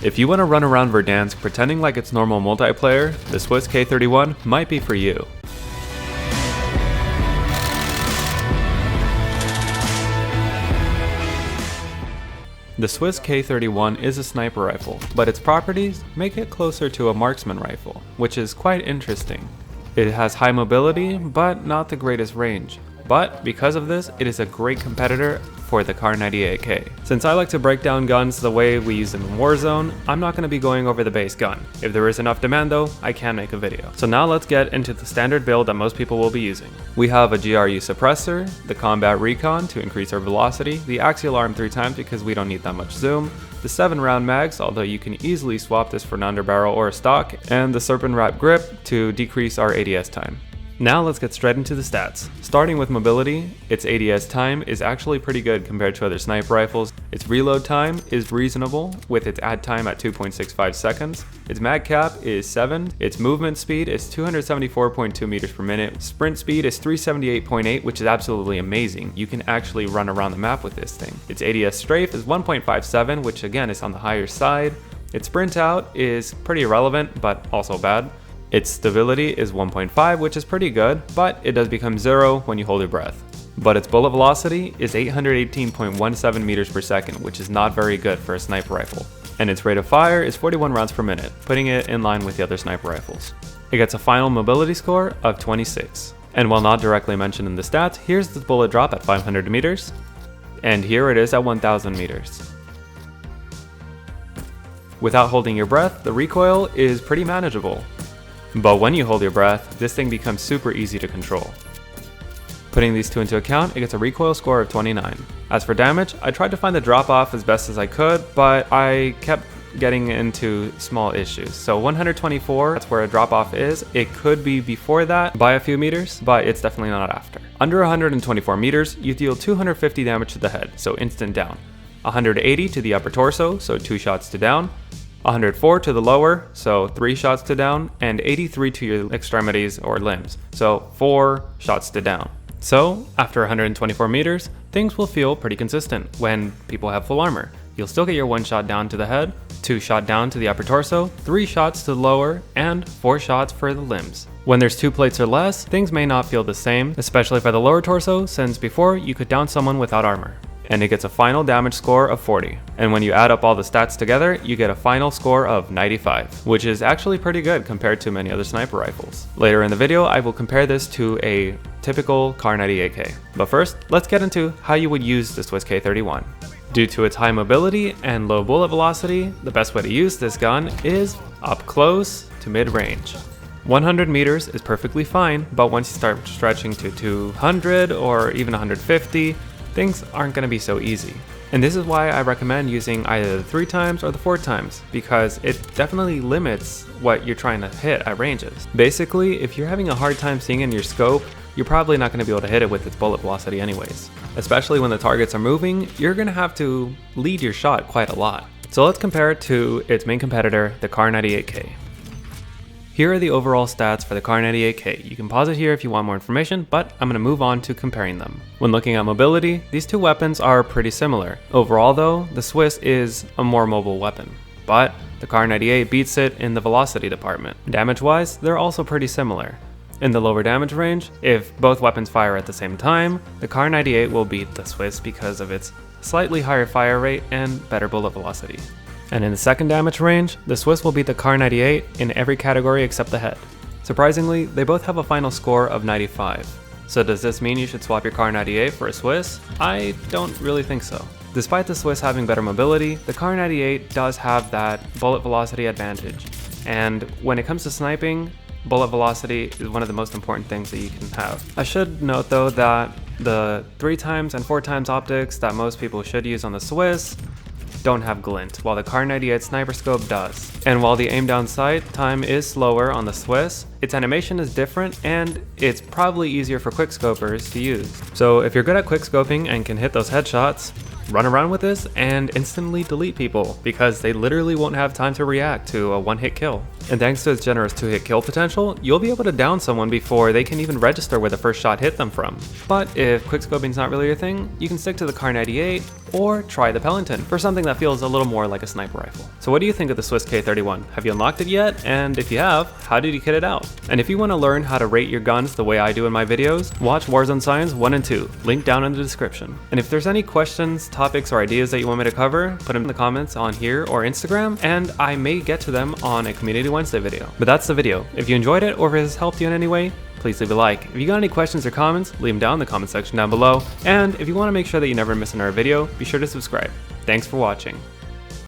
If you want to run around Verdansk pretending like it's normal multiplayer, the Swiss K31 might be for you. The Swiss K31 is a sniper rifle, but its properties make it closer to a marksman rifle, which is quite interesting. It has high mobility, but not the greatest range. But because of this, it is a great competitor for the Kar98K. Since I like to break down guns the way we use them in Warzone, I'm not going to be going over the base gun. If there is enough demand though, I can make a video. So now let's get into the standard build that most people will be using. We have a GRU suppressor, the combat recon to increase our velocity, the axial arm 3 times because we don't need that much zoom, the 7-round mags, although you can easily swap this for an underbarrel or a stock, and the serpent wrap grip to decrease our ADS time. Now let's get straight into the stats. Starting with mobility, its ADS time is actually pretty good compared to other sniper rifles. Its reload time is reasonable with its add time at 2.65 seconds. Its mag cap is 7. Its movement speed is 274.2 meters per minute. Sprint speed is 378.8, which is absolutely amazing. You can actually run around the map with this thing. Its ADS strafe is 1.57, which again is on the higher side. Its sprint out is pretty irrelevant, but also bad. Its stability is 1.5, which is pretty good, but it does become 0 when you hold your breath. But its bullet velocity is 818.17 meters per second, which is not very good for a sniper rifle. And its rate of fire is 41 rounds per minute, putting it in line with the other sniper rifles. It gets a final mobility score of 26. And while not directly mentioned in the stats, here's the bullet drop at 500 meters, and here it is at 1000 meters. Without holding your breath, the recoil is pretty manageable. But when you hold your breath, this thing becomes super easy to control. Putting these two into account, it gets a recoil score of 29. As for damage, I tried to find the drop off as best as I could, but I kept getting into small issues. So 124, that's where a drop off is. It could be before that by a few meters, but it's definitely not after. Under 124 meters, you deal 250 damage to the head, so instant down. 180 to the upper torso, so 2 shots to down. 104 to the lower, so 3 shots to down, and 83 to your extremities or limbs, so 4 shots to down. So, after 124 meters, things will feel pretty consistent when people have full armor. You'll still get your 1 shot down to the head, 2 shot down to the upper torso, 3 shots to the lower, and 4 shots for the limbs. When there's 2 plates or less, things may not feel the same, especially for the lower torso, since before you could down someone without armor. And it gets a final damage score of 40. And when you add up all the stats together, you get a final score of 95, which is actually pretty good compared to many other sniper rifles. Later in the video, I will compare this to a typical Kar98K. But first, let's get into how you would use the Swiss K31. Due to its high mobility and low bullet velocity, the best way to use this gun is up close to mid-range. 100 meters is perfectly fine, but once you start stretching to 200 or even 150, things aren't going to be so easy. And this is why I recommend using either the 3 times or the 4 times, because it definitely limits what you're trying to hit at ranges. Basically, if you're having a hard time seeing in your scope, you're probably not going to be able to hit it with its bullet velocity anyways. Especially when the targets are moving, you're going to have to lead your shot quite a lot. So let's compare it to its main competitor, the Kar98K. Here are the overall stats for the Kar98K. You can pause it here if you want more information, but I'm going to move on to comparing them. When looking at mobility, these two weapons are pretty similar. Overall though, the Swiss is a more mobile weapon, but the Kar98 beats it in the velocity department. Damage-wise, they're also pretty similar. In the lower damage range, if both weapons fire at the same time, the Kar98 will beat the Swiss because of its slightly higher fire rate and better bullet velocity. And in the second damage range, the Swiss will beat the Kar98 in every category except the head. Surprisingly, they both have a final score of 95. So does this mean you should swap your Kar98 for a Swiss? I don't really think so. Despite the Swiss having better mobility, the Kar98 does have that bullet velocity advantage. And when it comes to sniping, bullet velocity is one of the most important things that you can have. I should note though that the 3 times and 4 times optics that most people should use on the Swiss don't have glint, while the Kar98 sniper scope does. And while the aim down sight time is slower on the Swiss, its animation is different and it's probably easier for quickscopers to use. So if you're good at quickscoping and can hit those headshots, run around with this and instantly delete people because they literally won't have time to react to a one-hit kill. And thanks to its generous 2-hit kill potential, you'll be able to down someone before they can even register where the first shot hit them from. But if quickscoping's not really your thing, you can stick to the Kar98 or try the Pelington for something that feels a little more like a sniper rifle. So what do you think of the Swiss K31? Have you unlocked it yet? And if you have, how did you kit it out? And if you want to learn how to rate your guns the way I do in my videos, watch Warzone Science 1 and 2, link down in the description. And if there's any questions, topics, or ideas that you want me to cover, put them in the comments on here or Instagram, and I may get to them on a Community Wednesday video. But that's the video. If you enjoyed it or if it has helped you in any way, please leave a like. If you got any questions or comments, leave them down in the comment section down below. And if you want to make sure that you never miss another video, be sure to subscribe. Thanks for watching.